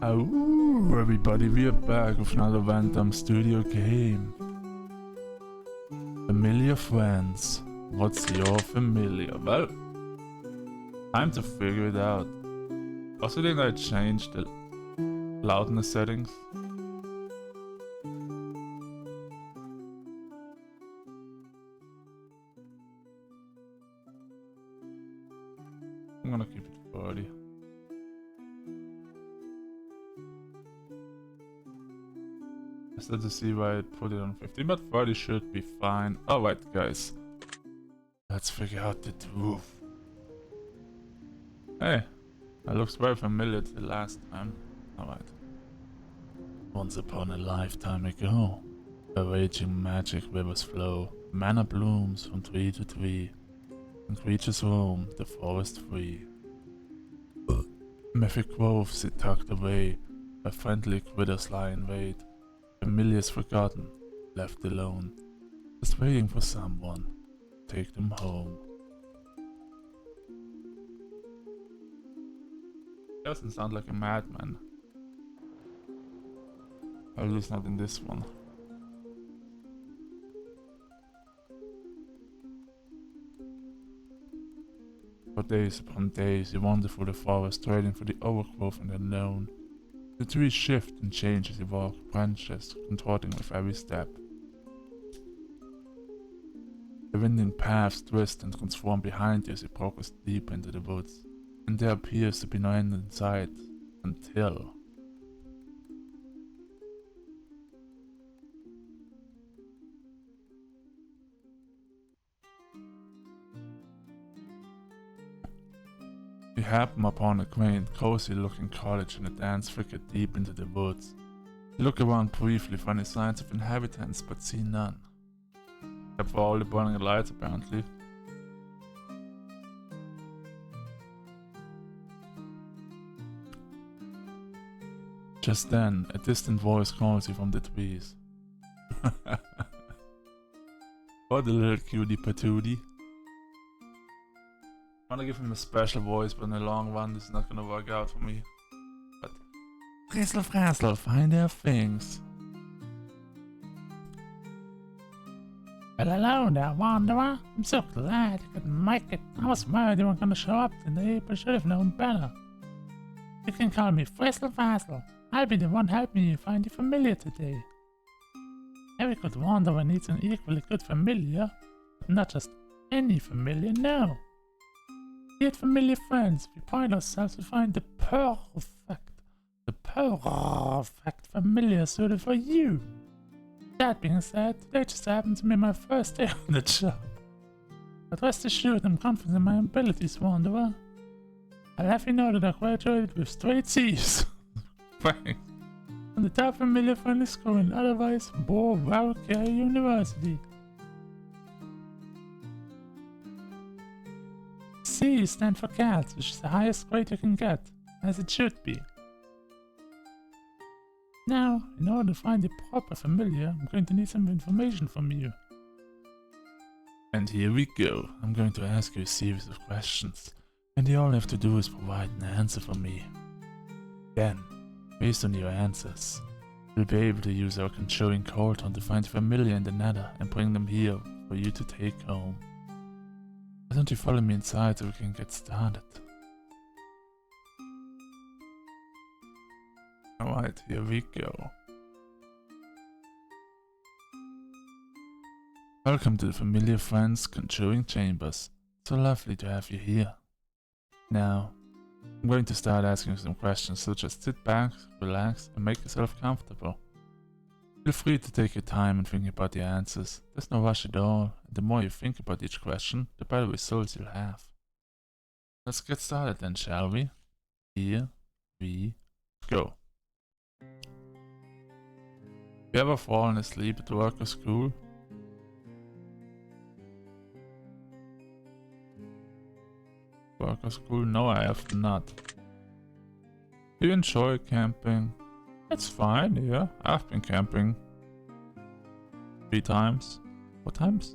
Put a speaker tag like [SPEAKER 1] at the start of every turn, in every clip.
[SPEAKER 1] Oh, everybody, we are back with another random studio game. Familiar friends. What's your familiar? Well, time to figure it out. Also, did I change the loudness settings? I'm gonna keep it 40. I still to see why I put it on 15, but 40 should be fine. Alright, guys. Let's figure out the truth. Hey, that looks very familiar to the last time. Alright. Once upon a lifetime ago, a raging magic rivers flow, mana blooms from tree to tree, and creatures roam the forest free. Mythic groves sit tucked away, where friendly critters lie in wait, familiars forgotten, left alone, just waiting for someone to take them home. Doesn't sound like a madman. At least not in this one. For days upon days you wander through the forest, trading for the overgrowth and the unknown. The trees shift and change as you walk, branches contorting with every step. The winding paths twist and transform behind you as you progress deep into the woods, and there appears to be no end in sight until... You happen upon a quaint, cozy-looking cottage in a dense thicket deep into the woods. You look around briefly for any signs of inhabitants, but see none. Except for all the burning lights, apparently. Just then, a distant voice calls you from the trees. What a little cutie patootie. I wanna give him a special voice, but in the long run this is not gonna work out for me. But Frizzle Frazzle, find their things.
[SPEAKER 2] Well, hello there, Wanderer. I'm so glad you could make it. I was worried you weren't gonna show up today, but should have known better. You can call me Frizzle Frazzle. I'll be the one helping you find your familiar today. Every good Wanderer needs an equally good familiar, but not just any familiar, no. Dear familiar friends, we pride ourselves to find the perfect familiar suited for you. That being said, today just happened to be my first day on the job. But rest assured, I'm confident in my abilities, Wanderer. I'll have you know that I graduated with straight C's.
[SPEAKER 1] Thanks.
[SPEAKER 2] From the top familiar friendly school in otherwise Warwick University. C stands for cats, which is the highest grade you can get, as it should be. Now, in order to find the proper familiar, I'm going to need some information from you.
[SPEAKER 1] And here we go. I'm going to ask you a series of questions, and all you have to do is provide an answer for me. Then, based on your answers, we'll be able to use our controlling Colton to find familiar in the nether and bring them here for you to take home. Why don't you follow me inside so we can get started? Alright, here we go. Welcome to the Familiar Friends Conjuring Chambers. So lovely to have you here. Now, I'm going to start asking you some questions, so just sit back, relax, and make yourself comfortable. Feel free to take your time and think about the answers. There's no rush at all, and the more you think about each question, the better results you'll have. Let's get started then, shall we? Here we go. You ever fallen asleep at work or school? Work or school? No, I have not. Do you enjoy camping? It's fine, yeah. I've been camping 3 times. 4 times?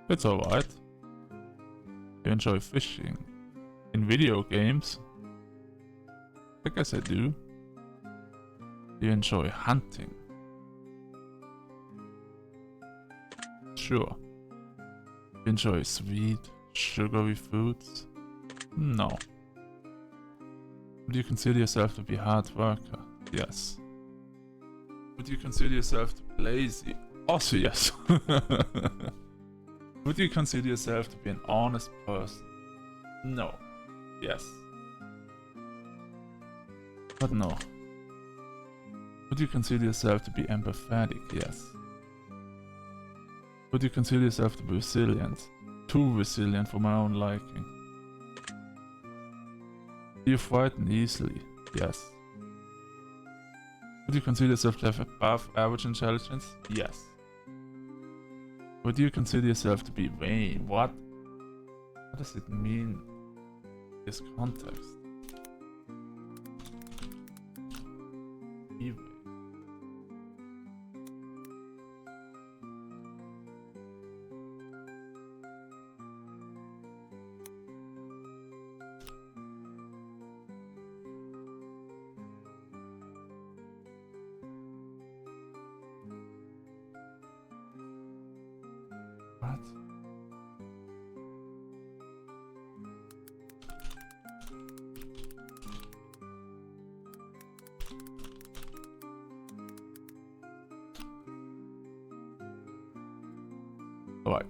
[SPEAKER 1] It's alright. Do you enjoy fishing? In video games? I guess I do. Do you enjoy hunting? Sure. Do you enjoy sweet, sugary foods? No. Would you consider yourself to be a hard worker? Yes. Would you consider yourself to be lazy? Also yes. Would you consider yourself to be an honest person? No. Yes. But no. Would you consider yourself to be empathetic? Yes. Would you consider yourself to be resilient? Too resilient for my own liking. Do you frighten easily? Yes. Would you consider yourself to have above average intelligence? Yes. Would you consider yourself to be vain? What? What does it mean in this context? Be vain. What? Alright.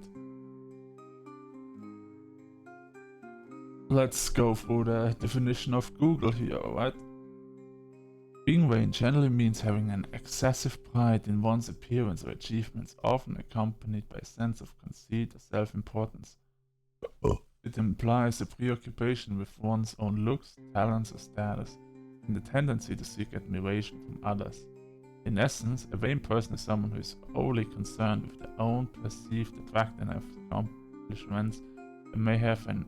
[SPEAKER 1] Let's go through the definition of Google here, alright? Being vain generally means having an excessive pride in one's appearance or achievements, often accompanied by a sense of conceit or self-importance. It implies a preoccupation with one's own looks, talents, or status, and the tendency to seek admiration from others. In essence, a vain person is someone who is wholly concerned with their own perceived attractiveness, accomplishments, and may have an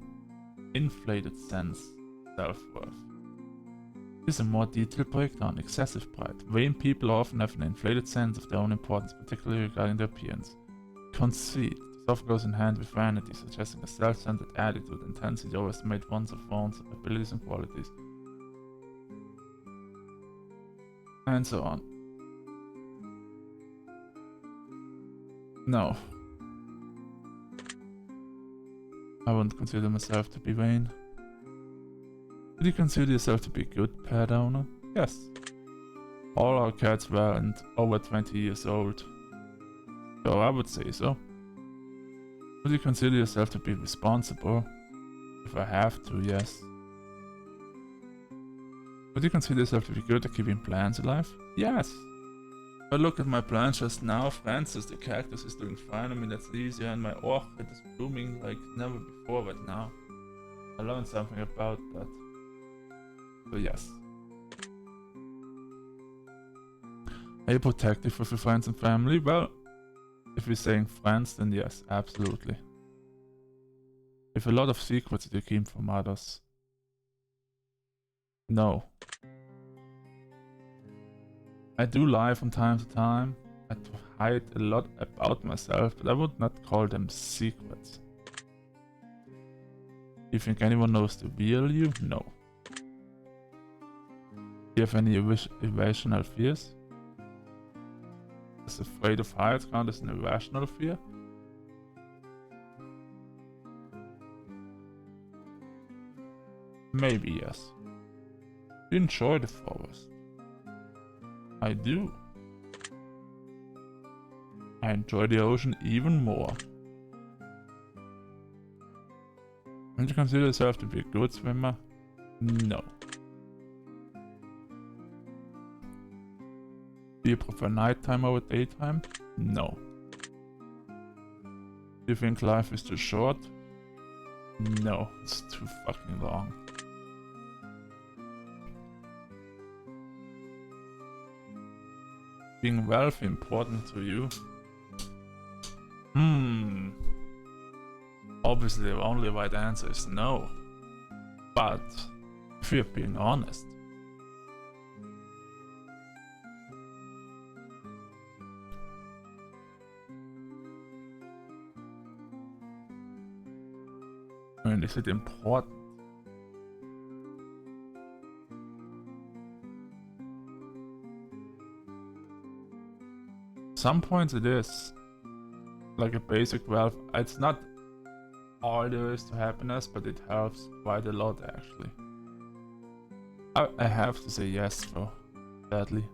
[SPEAKER 1] inflated sense of self-worth. This is a more detailed breakdown. Excessive pride. Vain people often have an inflated sense of their own importance, particularly regarding their appearance. Conceit. This often goes in hand with vanity, suggesting a self-centered attitude and tendency to overestimate one's own abilities and qualities. And so on. No. I wouldn't consider myself to be vain. Would you consider yourself to be a good pet owner? Yes. All our cats were and over 20 years old. So I would say so. Would you consider yourself to be responsible? If I have to, yes. Would you consider yourself to be good at keeping plants alive? Yes. If I look at my plants just now, Francis the cactus is doing fine. I mean, that's easy, and my orchid is blooming like never before right now. I learned something about that. So yes. Are you protective of your friends and family? Well, if you're saying friends, then yes, absolutely. If a lot of secrets that you keep from others. No. I do lie from time to time. I hide a lot about myself, but I would not call them secrets. Do you think anyone knows the real you? No. Do you have any irrational fears? Is afraid of heights count as an irrational fear? Maybe yes. Do you enjoy the forest? I do. I enjoy the ocean even more. Would you consider yourself to be a good swimmer? No. Do you prefer nighttime over daytime? No. Do you think life is too short? No, it's too fucking long. Being wealthy important to you? Obviously the only right answer is no. But if you're being honest, I mean, is it important? some points it is like a basic wealth. It's not all there is to happiness, but it helps quite a lot actually. I have to say yes though, sadly.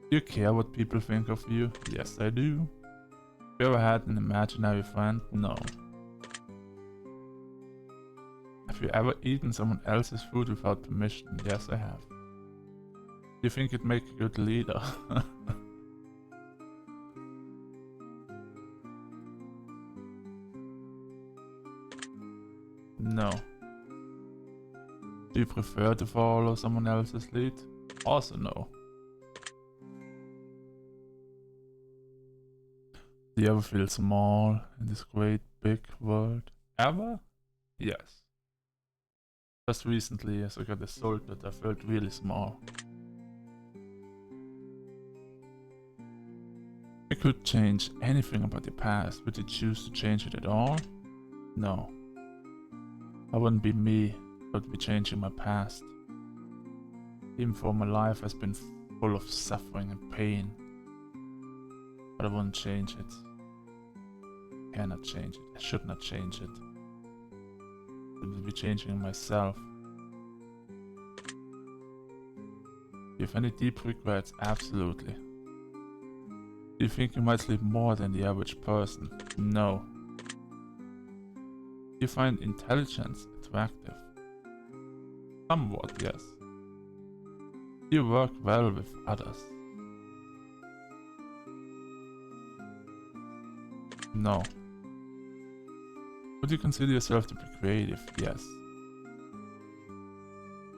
[SPEAKER 1] Do you care what people think of you? Yes, I do. Have you ever had an imaginary friend? No. Have you ever eaten someone else's food without permission? Yes, I have. Do you think you'd make a good leader? No. Do you prefer to follow someone else's lead? Also no. Do you ever feel small in this great big world? Ever? Yes. Just recently, as I got assaulted, I felt really small. You could change anything about your past. Would you choose to change it at all? No. I wouldn't be me, I would be changing my past. Even though my life has been full of suffering and pain. But I wouldn't change it. I cannot change it. I should not change it. I would be changing myself. Do you have any deep regrets? Absolutely. Do you think you might sleep more than the average person? No. Do you find intelligence attractive? Somewhat, yes. Do you work well with others? No. Would you consider yourself to be creative? Yes.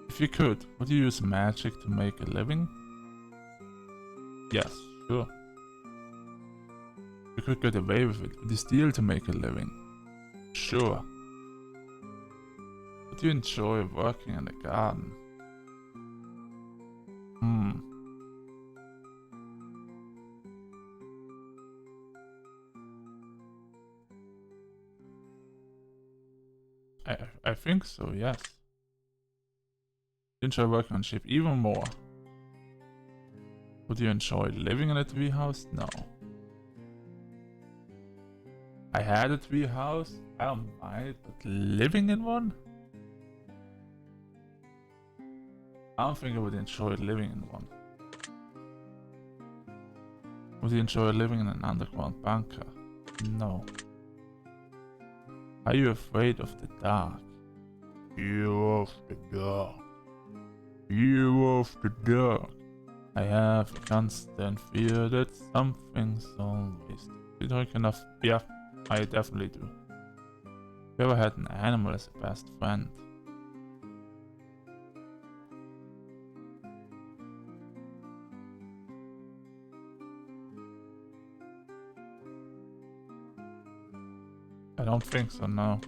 [SPEAKER 1] If you could, would you use magic to make a living? Yes, sure. You could get away with it. Would you steal to make a living? Sure. Would you enjoy working in the garden? I think so, yes. You enjoy working on ship even more. Would you enjoy living in a tree house? No. I had a tree house, I don't mind, but living in one? I don't think I would enjoy living in one. Would you enjoy living in an underground bunker? No. Are you afraid of the dark? You of the dark. You of the dark. I have a constant fear that something's always. Do you drink enough? Yeah, I definitely do. Have you ever had an animal as a best friend? I don't think so, no.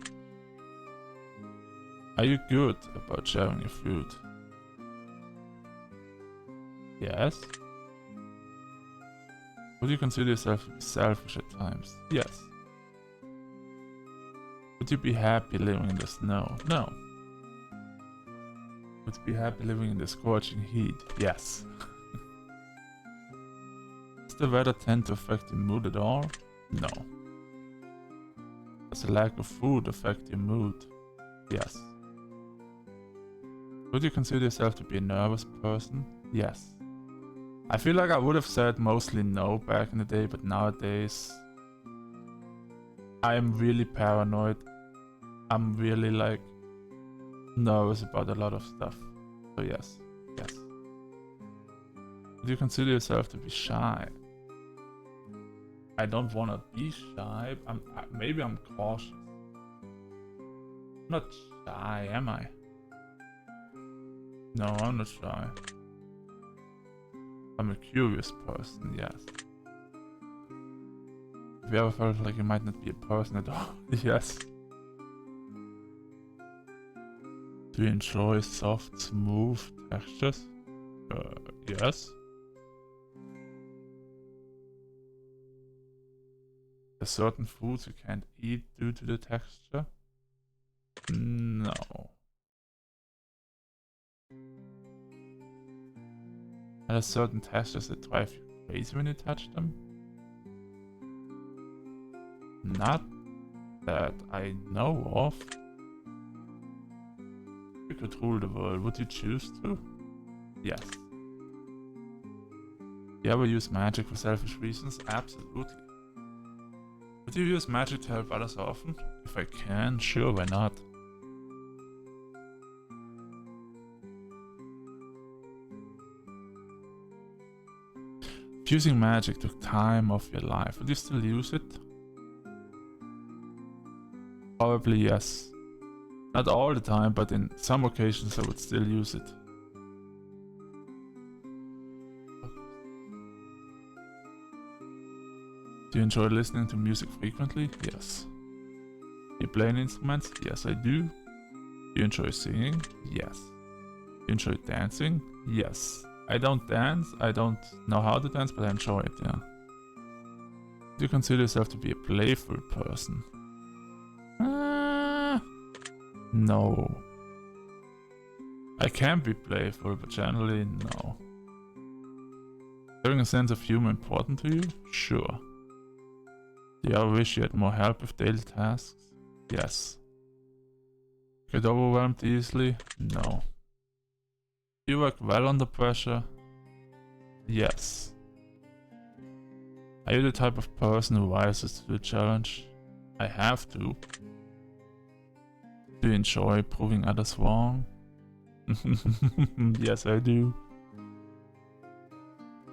[SPEAKER 1] Are you good about sharing your food? Yes. Would you consider yourself to be selfish at times? Yes. Would you be happy living in the snow? No. Would you be happy living in the scorching heat? Yes. Does the weather tend to affect your mood at all? No. Does the lack of food affect your mood? Yes. Would you consider yourself to be a nervous person? Yes. I feel like I would have said mostly no back in the day, but nowadays I am really paranoid. I'm really like nervous about a lot of stuff. So yes, yes. Would you consider yourself to be shy? I don't want to be shy. Maybe I'm cautious. I'm not shy, am I? No, I'm not shy. I'm a curious person, yes. Have you ever felt like you might not be a person at all? Yes. Do you enjoy soft, smooth textures? Yes. There's certain foods you can't eat due to the texture? No. Are there certain textures that drive you crazy when you touch them? Not that I know of. You could rule the world. Would you choose to? Yes. You ever use magic for selfish reasons? Absolutely. Would you use magic to help others often? If I can, sure, why not? If using magic took time off your life, would you still use it? Probably yes. Not all the time, but in some occasions I would still use it. Do you enjoy listening to music frequently? Yes. Do you play any instruments? Yes, I do. Do you enjoy singing? Yes. Do you enjoy dancing? Yes. I don't dance, I don't know how to dance, but I enjoy it, yeah. Do you consider yourself to be a playful person? No. I can be playful, but generally no. Having a sense of humor important to you? Sure. Do you ever wish you had more help with daily tasks? Yes. Get overwhelmed easily? No. Do you work well under pressure? Yes. Are you the type of person who rises to the challenge? I have to. Do you enjoy proving others wrong? Yes, I do.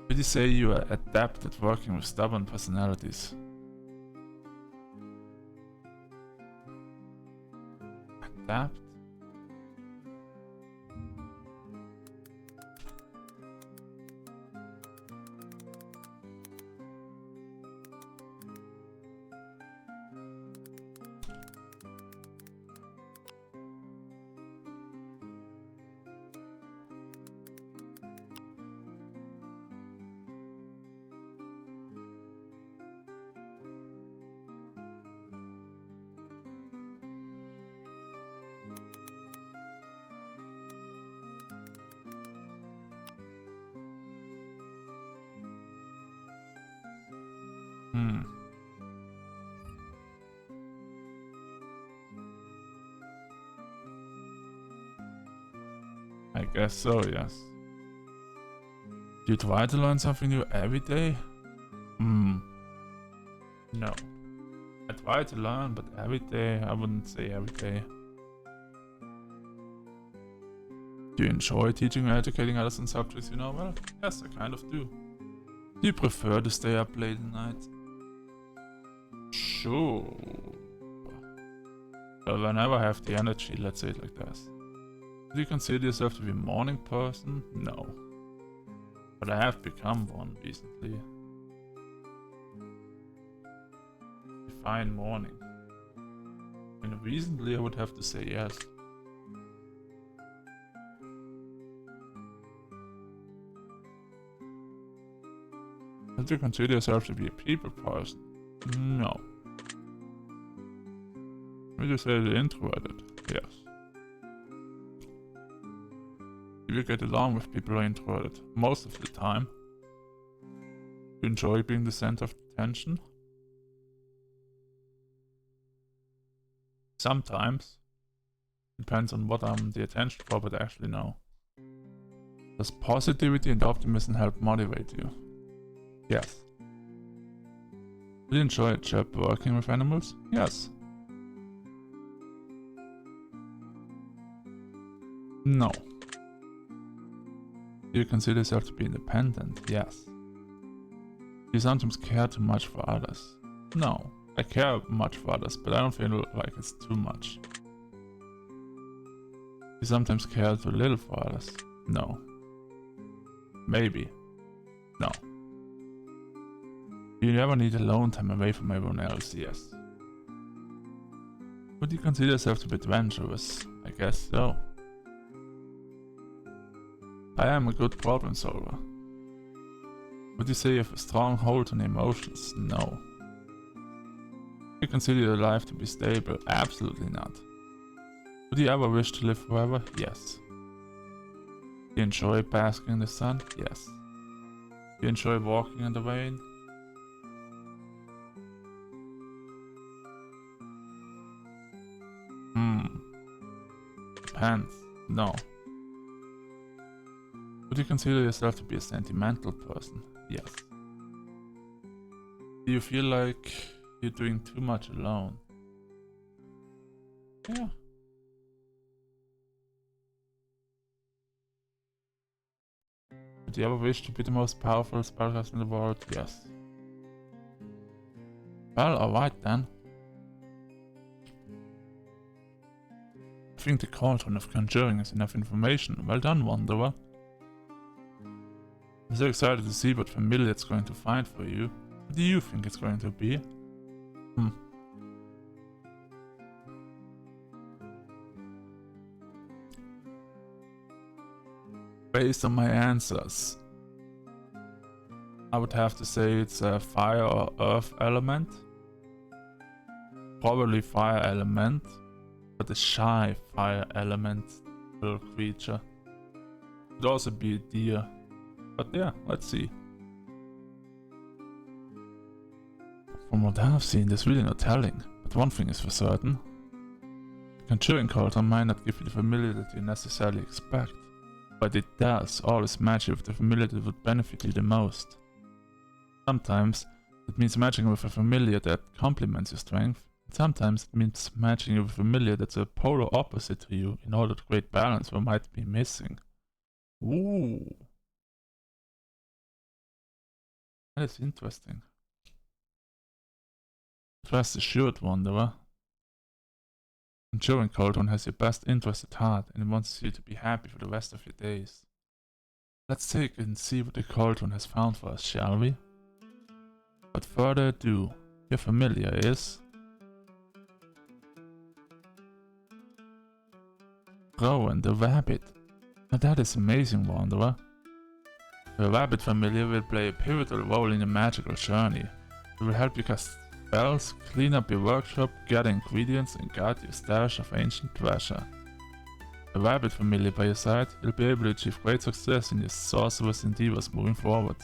[SPEAKER 1] Would you say you are adept at working with stubborn personalities? Adapt? I guess so, yes. Do you try to learn something new every day? No. I try to learn, but every day, I wouldn't say every day. Do you enjoy teaching or educating others on subjects you know well? Yes, I kind of do. Do you prefer to stay up late at night? Sure. But whenever I have the energy, let's say it like this. Do you consider yourself to be a morning person? No. But I have become one recently. Define morning. And recently I would have to say yes. Do you consider yourself to be a people person? No. Would you say you're introverted? Yes. Do you get along with people who are introverted? Most of the time. Do you enjoy being the center of attention? Sometimes. Depends on what I'm the attention for, but actually no. Does positivity and optimism help motivate you? Yes. Do you enjoy a job working with animals? Yes. No. Do you consider yourself to be independent? Yes. Do you sometimes care too much for others? No. I care much for others, but I don't feel like it's too much. Do you sometimes care too little for others? No. Maybe. No. Do you ever need alone time away from everyone else? Yes. Would you consider yourself to be adventurous? I guess so. I am a good problem solver. Would you say you have a strong hold on emotions? No. Do you consider your life to be stable? Absolutely not. Would you ever wish to live forever? Yes. Do you enjoy basking in the sun? Yes. Do you enjoy walking in the rain? depends. No. Would you consider yourself to be a sentimental person? Yes. Do you feel like you're doing too much alone? Yeah. Do you ever wish to be the most powerful spellcaster in the world? Yes. Well, alright then. I think the cauldron of conjuring is enough information. Well done, Wanderer. I'm so excited to see what familiar it's going to find for you. What do you think it's going to be? Based on my answers, I would have to say it's a fire or earth element. Probably fire element, but a shy fire element little creature. Could also be a deer. But yeah, let's see. From what I've seen, there's really no telling, but one thing is for certain. The conjuring cauldron might not give you the familiar that you necessarily expect, but it does always match you with the familiar that would benefit you the most. Sometimes it means matching with a familiar that complements your strength, and sometimes it means matching you with a familiar that's a polar opposite to you in order to create balance what might be missing. Ooh. That is interesting. Rest assured, Wanderer. Conjuring Cauldron has your best interest at heart and it wants you to be happy for the rest of your days. Let's take and see what the Cauldron has found for us, shall we? But further ado, your familiar is... Rowan the Rabbit. Now that is amazing, Wanderer. The Rabbit familiar will play a pivotal role in your magical journey. It will help you cast spells, clean up your workshop, gather ingredients and guard your stash of ancient treasure. A Rabbit familiar by your side, you'll be able to achieve great success in your sorcerers endeavors moving forward.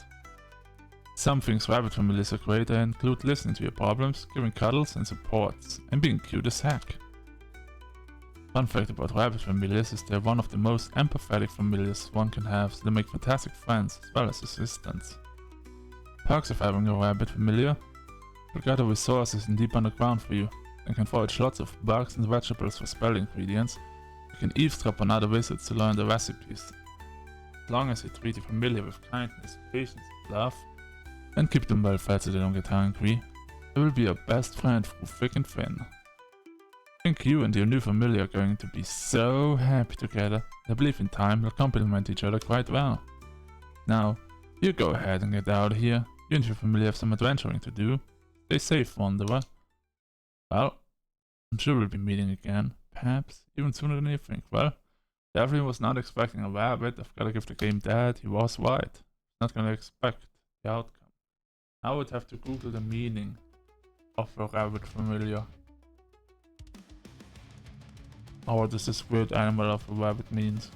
[SPEAKER 1] Some things Rabbit familiars are great at include listening to your problems, giving cuddles and supports, and being cute as heck. Fun fact about Rabbit familiars is they're one of the most empathetic familiars one can have, so they make fantastic friends as well as assistants. Perks of having a Rabbit familiar: will gather resources in deep underground for you, and can forage lots of bugs and vegetables for spell ingredients. You can eavesdrop on other wizards to learn the recipes. As long as you treat your familiar with kindness, patience, and love, and keep them well fed so they don't get hungry, they will be your best friend through thick and thin. I think you and your new familiar are going to be so happy together. I believe in time they'll complement each other quite well. Now, you go ahead and get out of here. You and your familiar have some adventuring to do. Stay safe, Wanderer. Well, I'm sure we'll be meeting again. Perhaps even sooner than you think. Well, definitely was not expecting a rabbit. I've gotta give the game that. He was right. Not gonna expect the outcome. I would have to Google the meaning of a rabbit familiar. Or what does this weird animal of a rabbit means?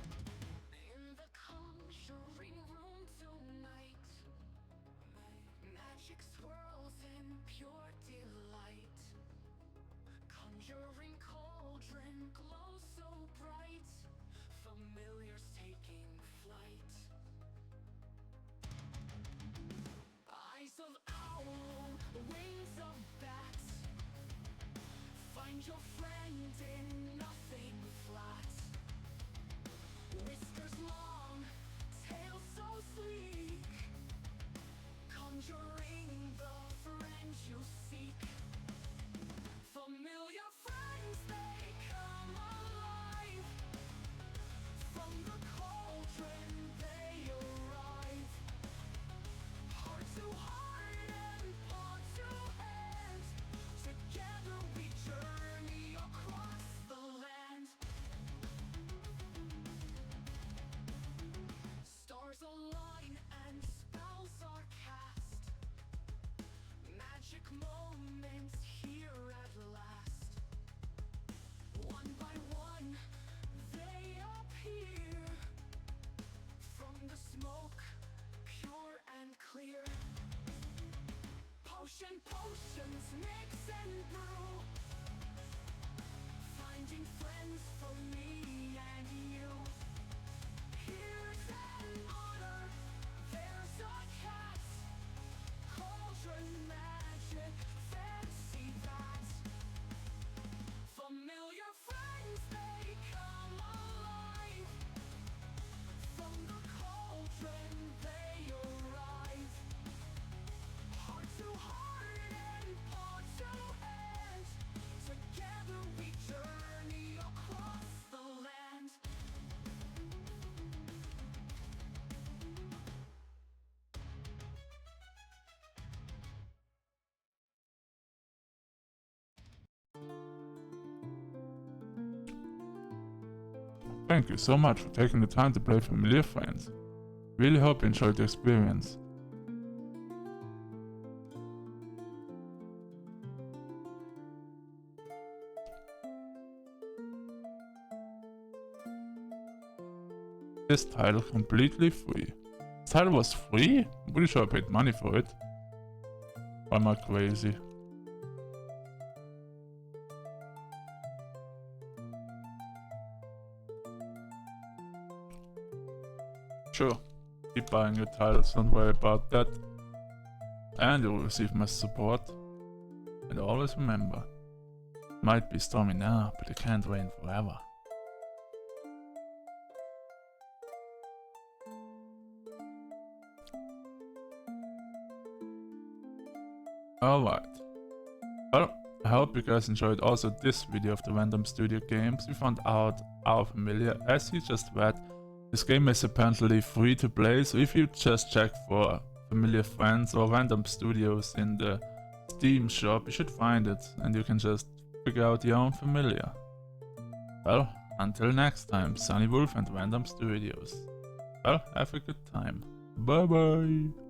[SPEAKER 3] Your friend in nothing flat.
[SPEAKER 1] Thank you so much for taking the time to play Familiar Friends. Really hope you enjoyed the experience. This title completely free. This title was free? I'm pretty sure I paid money for it. Or am I crazy? Sure, keep buying your titles, don't worry about that. And you'll receive my support. And always remember, it might be stormy now, but it can't rain forever. Alright. Well, I hope you guys enjoyed also this video of the Random Studio games. We found out our Familiar, as you just read. This game is apparently free to play, so if you just check for Familiar Friends or Random Studios in the Steam shop, you should find it and you can just figure out your own Familiar. Well, until next time, Sunny Wolf and Random Studios. Well, have a good time. Bye bye!